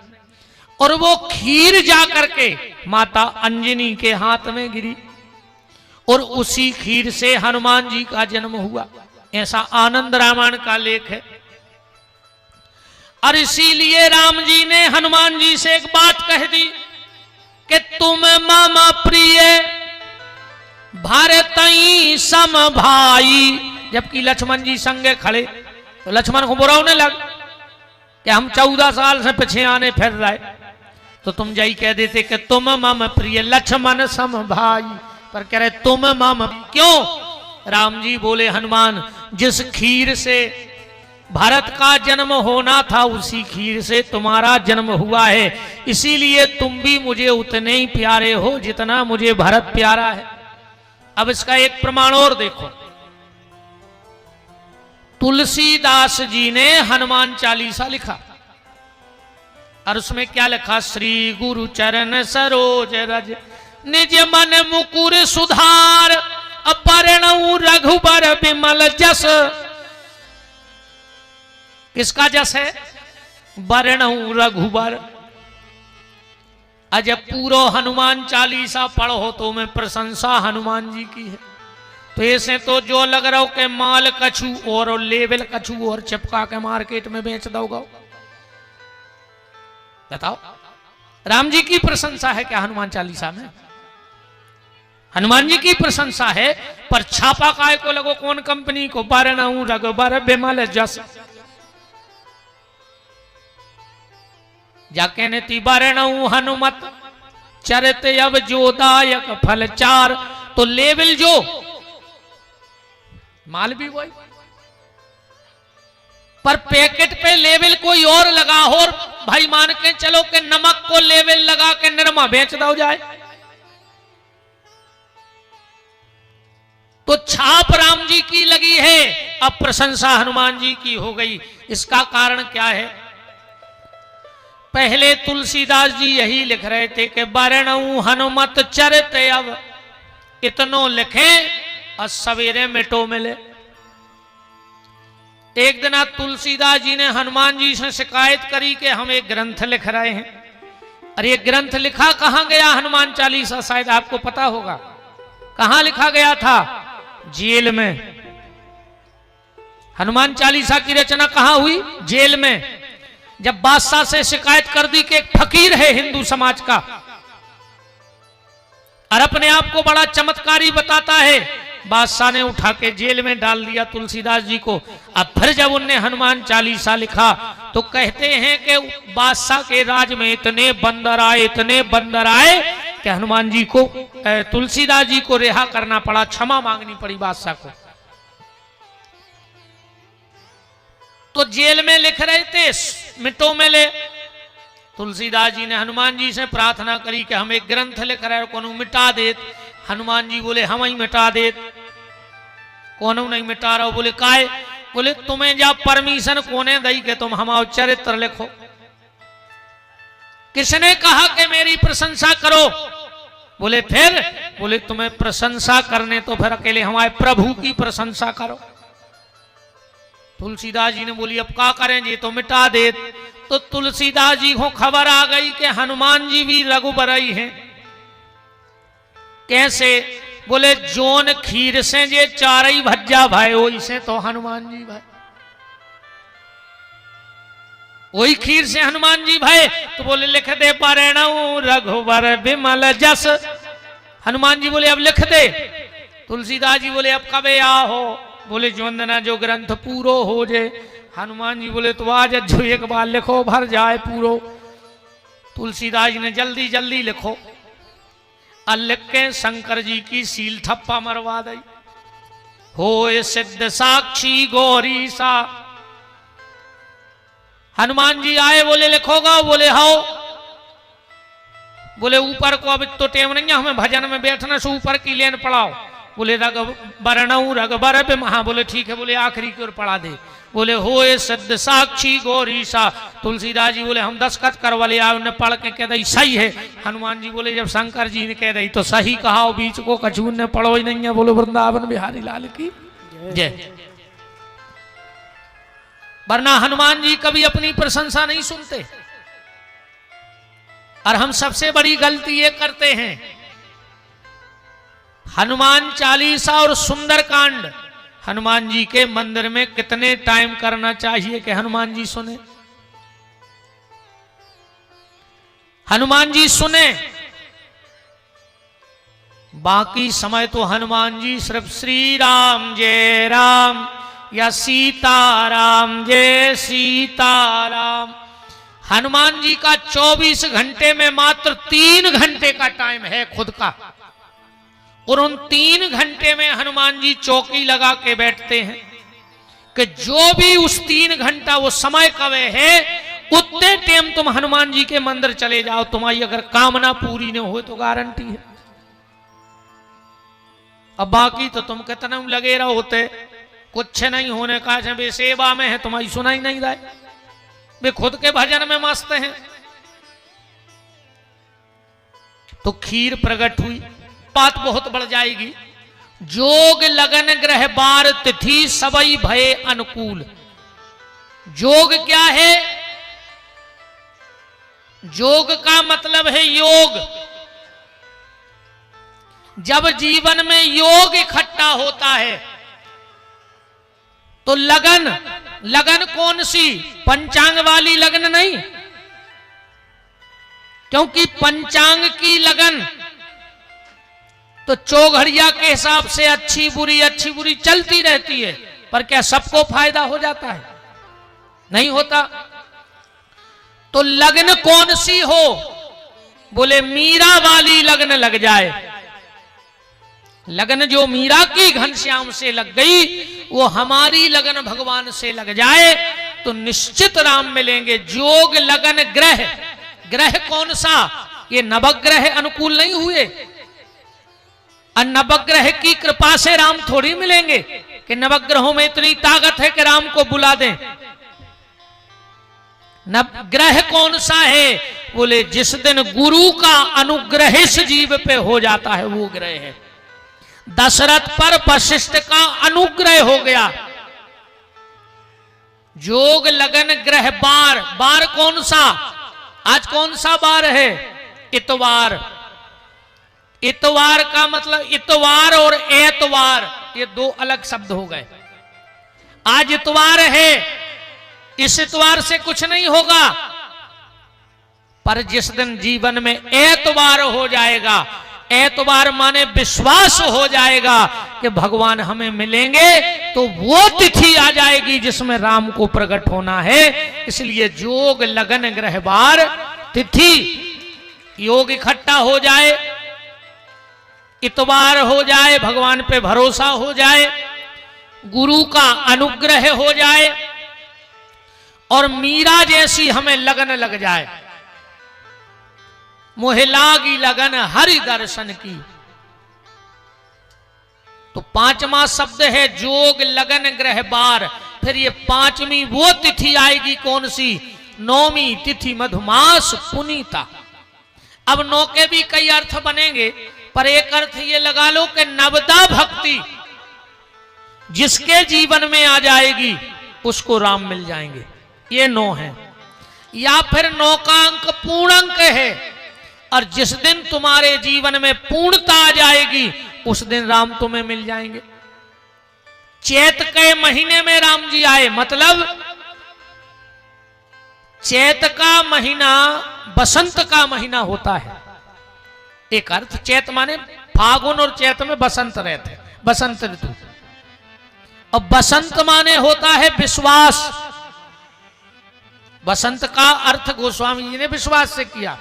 S1: और वो खीर जाकर के माता अंजनी के हाथ में गिरी, और उसी खीर से हनुमान जी का जन्म हुआ। ऐसा आनंद रामायण का लेख है। और इसीलिए राम जी ने हनुमान जी से एक बात कह दी कि तुम मामा प्रिय भारतई सम भाई। जबकि लक्ष्मण जी संगे खड़े, तो लक्ष्मण को बुरा होने लग कि हम 14 साल से पीछे आने फिर रहे, तो तुम जाई कह देते कि तुम मम प्रिय लक्ष्मण सम भाई, पर कह रहे तुम मम। क्यों? राम जी बोले हनुमान, जिस खीर से भारत का जन्म होना था, उसी खीर से तुम्हारा जन्म हुआ है, इसीलिए तुम भी मुझे उतने ही प्यारे हो जितना मुझे भरत प्यारा है। अब इसका एक प्रमाण और देखो, तुलसीदास जी ने हनुमान चालीसा लिखा, और उसमें क्या लिखा? श्री गुरु चरण सरोज रज निज मन मुकुर सुधार, अपरणऊ रघुबर विमल जस। किसका जस है? बरणऊ रघुबर। अजब पूरा हनुमान चालीसा पढ़ो तो मैं प्रशंसा हनुमान जी की है। तो ऐसे तो जो लग रहा हो कि माल कछु और लेवल कछु और चिपका के मार्केट में बेच दोगे। बताओ, राम जी की प्रशंसा है क्या हनुमान चालीसा में? हनुमान जी की प्रशंसा है, पर छापा काय को लगो? कौन कंपनी को? बरणऊ रघुबर विमल जस। जाके ने ती बरणऊ हनुमत चरित अब जोदायक फल 4। तो लेवल जो माल भी वही, पर पैकेट पे लेवल कोई और लगा हो, और भाई मान के चलो कि नमक को लेवल लगा के निरमा बेच दो जाए, तो छाप राम जी की लगी है, अब प्रशंसा हनुमान जी की हो गई। इसका कारण क्या है? पहले तुलसीदास जी यही लिख रहे थे कि बरणऊ हनुमत चरित अब, इतनो लिखे और सवेरे मिटो मिले। एक दिन तुलसीदास जी ने हनुमान जी से शिकायत करी कि हम एक ग्रंथ लिख रहे हैं। और ये ग्रंथ लिखा कहां गया? हनुमान चालीसा शायद आपको पता होगा कहां लिखा गया था? जेल में। हनुमान चालीसा की रचना कहां हुई? जेल में। जब बादशाह से शिकायत कर दी कि एक फकीर है हिंदू समाज का और अपने आप को बड़ा चमत्कारी बताता है, बादशाह ने उठा के जेल में डाल दिया तुलसीदास जी को। अब फिर जब उनने हनुमान चालीसा लिखा, तो कहते हैं कि बादशाह के राज में इतने बंदर आए कि हनुमान जी को, तुलसीदास जी को रिहा करना पड़ा, क्षमा मांगनी पड़ी बादशाह को। तो जेल में लिख रहे थे, मिटो में ले। तुलसीदास जी ने हनुमान जी से प्रार्थना करी कि हम एक ग्रंथ लिख रहे हैं, कोनो मिटा देत। हनुमान जी बोले हम ही मिटा देत। कोनो नहीं मिटा रहा। बोले काय? बोले तुम्हें जा परमिशन कोने दई के तुम हमारा चरित्र लिखो? किसने कहा कि मेरी प्रशंसा करो? बोले फिर? बोले तुम्हें प्रशंसा करने तो फिर अकेले हमारे प्रभु की प्रशंसा करो। तुलसीदास जी ने बोली अब क्या करें जी, तो मिटा दे। तो तुलसीदास जी को खबर आ गई कि हनुमान जी भी रघुबरई हैं। कैसे? बोले जोन खीर से जे चारई भज्जा भाई वही से तो हनुमान जी भाई, वही खीर से हनुमान जी भाई। तो बोले लिख दे परिणऊ रघुबर विमल जस। हनुमान जी बोले अब लिख दे। तुलसीदास जी बोले अब कबे आहो? बोले जोंदना जो ग्रंथ पूरो हो जे। हनुमान जी बोले तो आज जो एक बार लिखो भर जाए पूरो। तुलसीदास जी ने जल्दी जल्दी लिखो। लिख के शंकर जी की सील ठप्पा मरवा दी। होए सिद्ध साक्षी गौरी सा। हनुमान जी आए, बोले लिखोगा? बोले हाओ। बोले ऊपर को अब तो टेम नहीं है हमें भजन में बैठना, से ऊपर की लेन पढ़ाओ। बोले रघुबरनऊ रघुबर महा। बोले ठीक है। बोले आखिरी की ओर पढ़ा दे। बोले होए सिद्ध साक्षी गौरी सा। तुलसीदास जी बोले हम दस्तखत करवा ले आए। उन्हें पढ़ के कह दी सही है। हनुमान जी बोले जब शंकर जी ने कह दी तो सही कहा, बीच को कछून ने पढ़ो ही नहीं है। बोलो वृंदावन बिहारी लाल की जय। वरना हनुमान जी कभी अपनी प्रशंसा नहीं सुनते। और हम सबसे बड़ी गलती ये करते हैं, हनुमान चालीसा और सुंदरकांड हनुमान जी के मंदिर में कितने टाइम करना चाहिए कि हनुमान जी सुने? हनुमान जी सुने, बाकी समय तो हनुमान जी सिर्फ श्री राम जय राम या सीताराम जय सीताराम। हनुमान जी का 24 घंटे में मात्र 3 घंटे का टाइम है खुद का। और उन 3 घंटे में हनुमान जी चौकी लगा के बैठते हैं कि जो भी उस 3 घंटा वो समय कवे है उतने टाइम तुम हनुमान जी के मंदिर चले जाओ, तुम्हारी अगर कामना पूरी न हो तो गारंटी है। अब बाकी तो तुम कितना लगे रहो होते, कुछ नहीं होने का वे सेवा में है, तुम्हारी सुनाई नहीं रहा, वे खुद के भजन में मस्त हैं। तो खीर प्रकट हुई, बात बहुत बढ़ जाएगी। जोग लगन ग्रह बार तिथि सबई भय अनुकूल। जोग क्या है? जोग का मतलब है योग। जब जीवन में योग इकट्ठा होता है तो लगन, लगन कौन सी? पंचांग वाली लगन नहीं, क्योंकि पंचांग की लगन तो चौघड़िया के हिसाब से अच्छी बुरी चलती रहती है, पर क्या सबको फायदा हो जाता है? नहीं होता। तो लगन कौन सी हो? बोले मीरा वाली लगन लग जाए। लगन जो मीरा की घनश्याम से लग गई वो हमारी लगन भगवान से लग जाए तो निश्चित राम मिलेंगे। जोग लगन ग्रह, ग्रह कौन सा? ये नवग्रह अनुकूल नहीं हुए। और नवग्रह की कृपा से राम थोड़ी मिलेंगे कि नवग्रहों में इतनी ताकत है कि राम को बुला दें। नवग्रह कौन सा है? बोले जिस दिन गुरु का अनुग्रह इस जीव पे हो जाता है वो ग्रह है। दशरथ पर वशिष्ठ का अनुग्रह हो गया। जोग लगन ग्रह बार, बार कौन सा? आज कौन सा बार है? इतवार। इतवार का मतलब इतवार और एतवार ये दो अलग शब्द हो गए। आज इतवार है, इस इतवार से कुछ नहीं होगा, पर जिस दिन जीवन में एतवार हो जाएगा, एतवार माने विश्वास हो जाएगा कि भगवान हमें मिलेंगे, तो वो तिथि आ जाएगी जिसमें राम को प्रकट होना है। इसलिए जोग लगन ग्रह बार तिथि, योग इकट्ठा हो जाए, इतवार हो जाए, भगवान पे भरोसा हो जाए, गुरु का अनुग्रह हो जाए और मीरा जैसी हमें लगन लग जाए। मोहे लागी लगन हरि दर्शन की। तो 5वां शब्द है जोग लगन ग्रह बार। फिर ये पांचवी वो तिथि आएगी कौन सी? नौमी तिथि मधुमास पुनीता। अब नौ के भी कई अर्थ बनेंगे, पर एक अर्थ ये लगा लो कि नवदा भक्ति जिसके जीवन में आ जाएगी उसको राम मिल जाएंगे। ये 9 है। या फिर 9 का अंक पूर्ण अंक है, और जिस दिन तुम्हारे जीवन में पूर्णता आ जाएगी उस दिन राम तुम्हें मिल जाएंगे। चैत के महीने में राम जी आए, मतलब चैत का महीना बसंत का महीना होता है। एक अर्थ चैत माने फागुन और चैत में बसंत रहते हैं, बसंत ऋतु। और बसंत माने होता है विश्वास। बसंत का अर्थ गोस्वामी जी ने विश्वास से किया।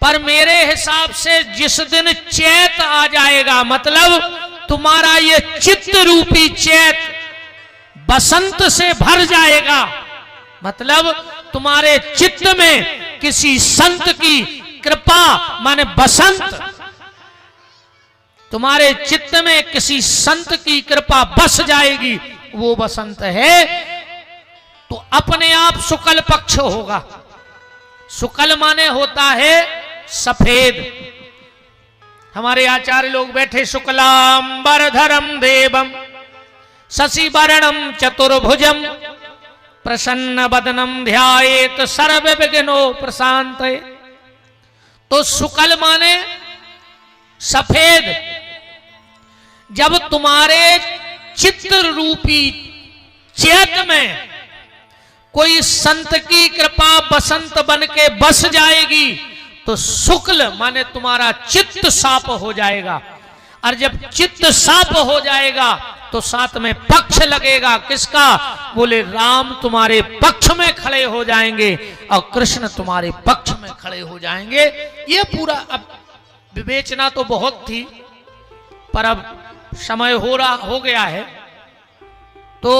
S1: पर मेरे हिसाब से जिस दिन चैत आ जाएगा, मतलब तुम्हारा ये चित्त रूपी चैत बसंत से भर जाएगा, मतलब तुम्हारे चित्त में किसी संत की कृपा माने बसंत, तुम्हारे चित्त में किसी संत की कृपा बस जाएगी, वो बसंत है। तो अपने आप शुक्ल पक्ष होगा। शुक्ल माने होता है सफेद। हमारे आचार्य लोग बैठे, शुक्लांबरधरम देवम शशि वर्णम चतुर्भुजम प्रसन्न वदनम ध्यायेत सर्व विघ्नो प्रशांत। तो शुक्ल माने सफेद। जब तुम्हारे चित्र रूपी चैत में कोई संत की कृपा बसंत बन के बस जाएगी तो शुक्ल माने तुम्हारा चित्त साफ हो जाएगा। और जब चित्त साफ हो जाएगा तो साथ में पक्ष लगेगा। किसका? बोले राम तुम्हारे पक्ष में खड़े हो जाएंगे और कृष्ण तुम्हारे पक्ष में खड़े हो जाएंगे। ये पूरा, अब विवेचना तो बहुत थी पर अब समय हो गया है। तो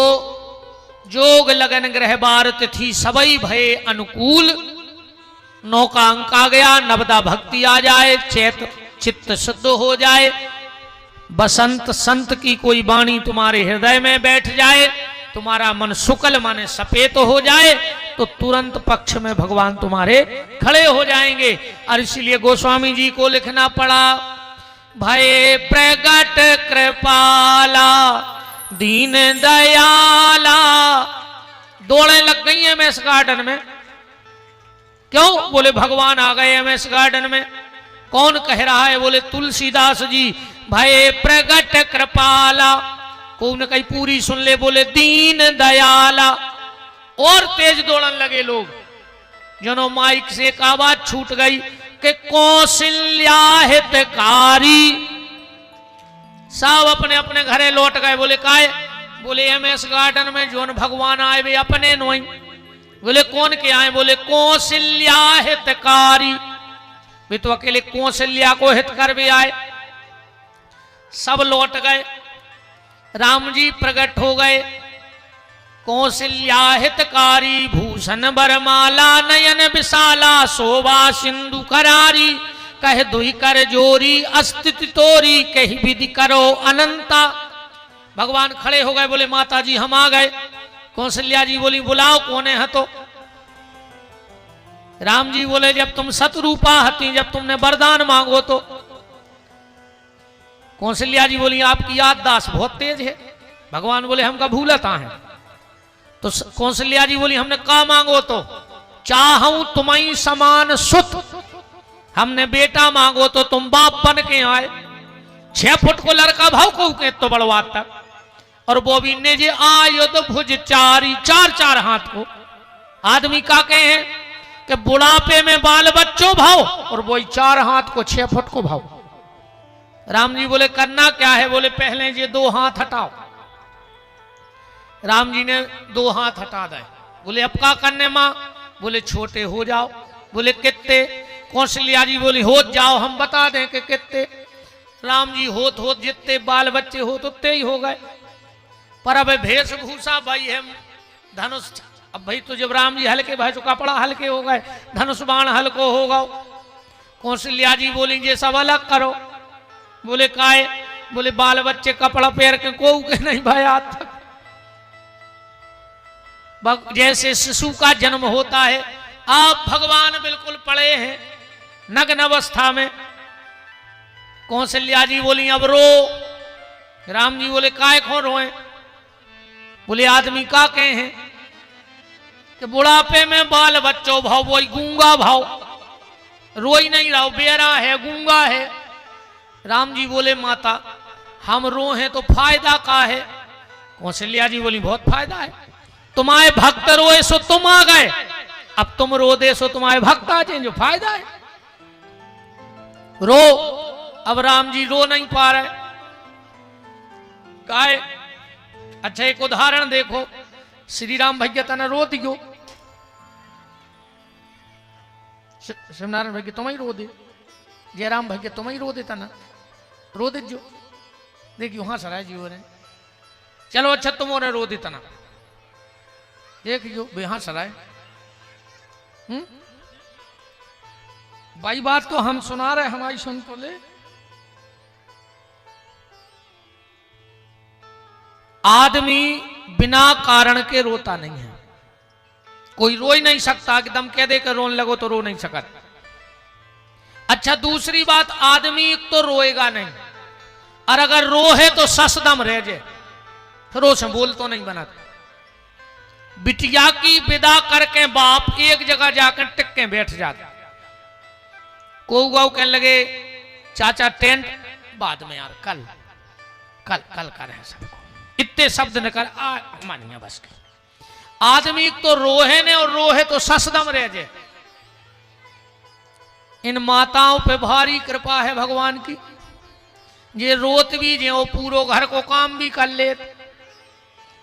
S1: जोग लगन ग्रह बार तिथि सबई भय अनुकूल। 9 का अंक आ गया, नवदा भक्ति आ जाए, चैत चित्त शुद्ध हो जाए, बसंत संत की कोई वाणी तुम्हारे हृदय में बैठ जाए, तुम्हारा मन शुक्ल माने सफेद हो जाए, तो तुरंत पक्ष में भगवान तुम्हारे खड़े हो जाएंगे। और इसलिए गोस्वामी जी को लिखना पड़ा, भय प्रगट कृपाला दीन दयाला। दौड़े लग गई है एमएस गार्डन में। क्यों? बोले भगवान आ गए एमएस गार्डन में। कौन कह रहा है? बोले तुलसीदास जी। भय प्रगट कृपाला, कौन कहीं पूरी सुन ले। बोले दीन दयाला। और तेज दौड़न लगे लोग, जनो माइक से एक आवाज छूट गई कि कौशल्या हितकारी। सब अपने अपने घरे लौट गए। बोले काहे? बोले एमएस गार्डन में जोन भगवान आए वे अपने नोई। बोले कौन के आए? बोले कौशल्या हितकारी। वे तो अकेले कौशल्या को हित कर भी आए। सब लौट गए। राम जी प्रकट हो गए। कौशल्या हितकारी भूषण बरमाला नयन विशाला शोभा सिंधु करारी। कह दुई कर जोरी अस्तित्व तोरी कही विधि करो अनंता। भगवान खड़े हो गए। बोले माता जी हम आ गए। कौशल्या जी बोली बुलाओ कौन है? तो राम जी बोले जब तुम सतरूपा हती, जब तुमने वरदान मांगो तो। कौशल्या जी बोली आपकी याददाश्त बहुत तेज है। भगवान बोले हमका भूलता है। तो कौशल्या जी बोली हमने का मांगो तो? चाहूं तुम्हें समान सुत। हमने बेटा मांगो तो तुम बाप बन के आए। 6 फुट को लड़का भाव को के तो बड़वात तक। और बोबी ने जे आयुध भुज चारी, 4 हाथ को। आदमी का कहे हैं कि बुढ़ापे में बाल बच्चों भाव, और वो 4 हाथ को 6 फुट को भाव। राम जी बोले करना क्या है? बोले पहले ये 2 हाथ हटाओ। राम जी ने 2 हाथ हटा दिए। बोले अब क्या करने मां? बोले छोटे हो जाओ। बोले कितने? कौशल्या जी बोली होत जाओ हम बता दें कि कितने। राम जी होत जितने बाल बच्चे हो उतने ही हो गए। पर अब वेशभूषा भाई है धनुष। अब भाई तो जब राम जी हल्के भाई तो कपड़ा हल्के हो गए, धनुष बाण हल्को हो गए। कौशल्या जी बोली ये सब अलग करो। बोले काहे? बोले बाल बच्चे कपड़ा पहन के को के नहीं भाई आज तक। जैसे शिशु का जन्म होता है, आप भगवान बिल्कुल पड़े हैं नग्न अवस्था में। कौशल्या जी बोली अब रो। राम जी बोले काय खो रोए? बोले आदमी का कहे हैं कि बुढ़ापे में बाल बच्चों भाव वही गूंगा भाव, रोई नहीं रहा, बेरा है, गूंगा है। राम जी बोले माता हम रो हैं तो फायदा का है? कौशल्या जी बोली बहुत फायदा है, तुम्हारे भक्त रोए सो तुम आ गए, अब तुम रो दे सो तुम्हारे भक्त आ जाए, जो फायदा है। रो। अब राम जी रो नहीं पा रहे, काहे? अच्छा एक उदाहरण देखो, श्री राम भैया तना रो दियो, शिवनारायण भैया तुम ही रो दे, जयराम भैया तुम ही रो देता ना, रो दे जो देखियो हाँ सराय जी हो रहे। चलो अच्छा तुम और रो देता ना, देखियो बेहा सराय। भाई बात तो हम सुना रहे, हमारी सुन तो ले। आदमी बिना कारण के रोता नहीं है, कोई रो ही नहीं सकता कि दम कह दे कर रोने लगो तो रो नहीं सकता। अच्छा दूसरी बात, आदमी तो रोएगा नहीं, और अगर रो है तो ससदम रह जाए, फिर रो से बोल तो नहीं बनाता। बिटिया की विदा करके बाप एक जगह जाकर टिक के बैठ जाता, को गाँव कहने लगे चाचा टेंट बाद में यार, कल कल कल कर है सबको, इतने शब्द न कर आ मानिया बस के। आदमी तो रोहे ने, और रोहे तो ससदम रह जाए। इन माताओं पे भारी कृपा है भगवान की, ये रोत भी जे वो पूरो घर को काम भी कर ले।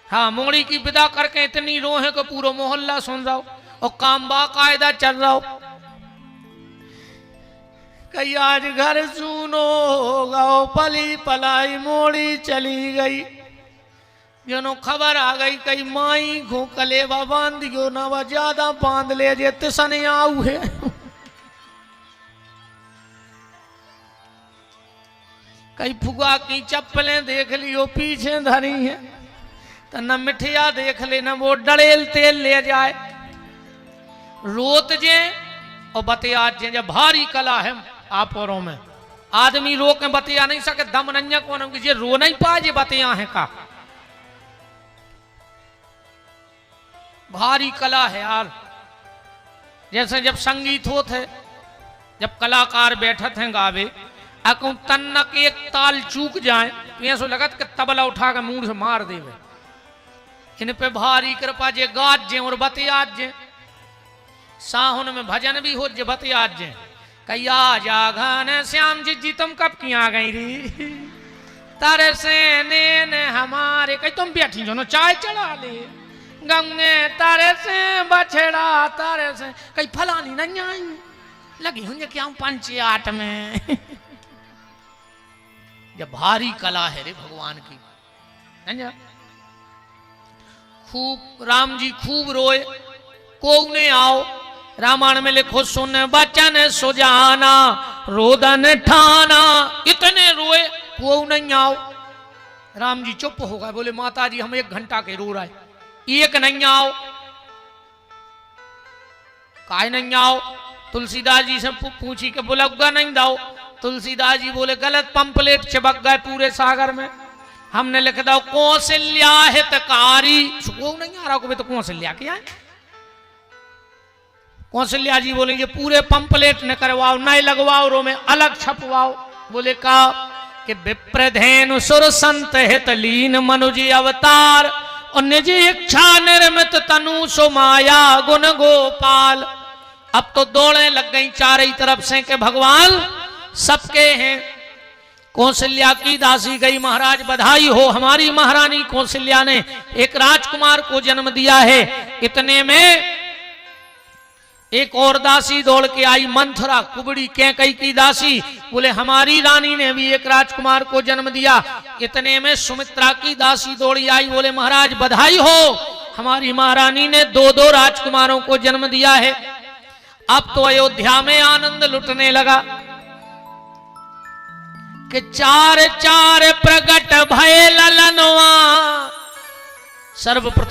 S1: हाँ मोड़ी की विदा करके इतनी रोहे को पूरा मोहल्ला सुन रहा हो, और काम बाकायदा चल रहा हो। कई आज घर सुनो होगा, पली पलाई मोड़ी चली गई, जनो खबर आ गई कई माई घो कलेवा बांध दियो ना, वह ज्यादा बांध ले जे तिसन आऊ है। कई फुगा की चप्पलें देख लियो पीछे धरी है, तो न मिठिया देख ले न वो डड़ेल तेल ले जाए। रोत जे और बतिया जे, जब भारी कला है आपरों में, आदमी रो के बतिया नहीं सके, दम नन्या कौन जे रो नहीं पाए जे बतिया है का, भारी कला है यार। जैसे जब संगीत होते है, जब कलाकार बैठत हैं गावे, अकू तन्नक एक ताल चूक जाए तो ऐसा लगत कि तबला उठा के मुंह से मार देवे। इन पे भारी कृपा जे गाज जे और बतियाज जे, साहुन में भजन भी हो जे बतियाज जे। कैया जागन श्याम जी तुम कब की आ गई री, तारे से ने हमारे, कहीं तुम बैठी जो नो चाय चढ़ा ले, गंगे तारे से बछड़ा तारे से, कहीं फलानी नहीं आई लगी हूं क्या पंचायत में। जब भारी कला है रे भगवान की, खूब राम जी खूब रोए, को ने आओ रामायण में लिखो सुन बचन सुजाना रोदन ठाना, इतने रोए को नहीं आओ। राम जी चुप हो गए, बोले माता जी हम 1 घंटा के रो रहे, एक नहीं आओ, काय नहीं आओ। तुलसीदास जी से पूछी के बुलग्गा नहीं दाओ, तुलसीदास जी बोले गलत पंपलेट चिपक गए पूरे सागर में, हमने लिख दो कौशल्या हितकारी, सुकून नहीं आ रहा को, तो कौशल्या क्या है। कौशल्या जी बोलेंगे पूरे पंपलेट न करवाओ, न लगवाओ, रो में अलग छपवाओ। बोले का कि विप्रधेनु सुर संत हित लीन मनुज अवतार, और निज इच्छा निर्मित तनु सो माया गुण गोपाल। अब तो दौड़े लग गई चारों तरफ से कि भगवान सबके हैं। कौशल्या की दासी गई, महाराज बधाई हो, हमारी महारानी कौशल्या ने एक राजकुमार को जन्म दिया है। इतने में एक और दासी दौड़ के आई, मंथरा कुबड़ी कैकई की दासी, बोले हमारी रानी ने भी एक राजकुमार को जन्म दिया। इतने में सुमित्रा की दासी दौड़ी आई, बोले महाराज बधाई हो, हमारी महारानी ने 2-2 राजकुमारों को जन्म दिया है। अब तो अयोध्या में आनंद लुटने लगा कि चार चार प्रगट भय ललनवा। सर्वप्रथम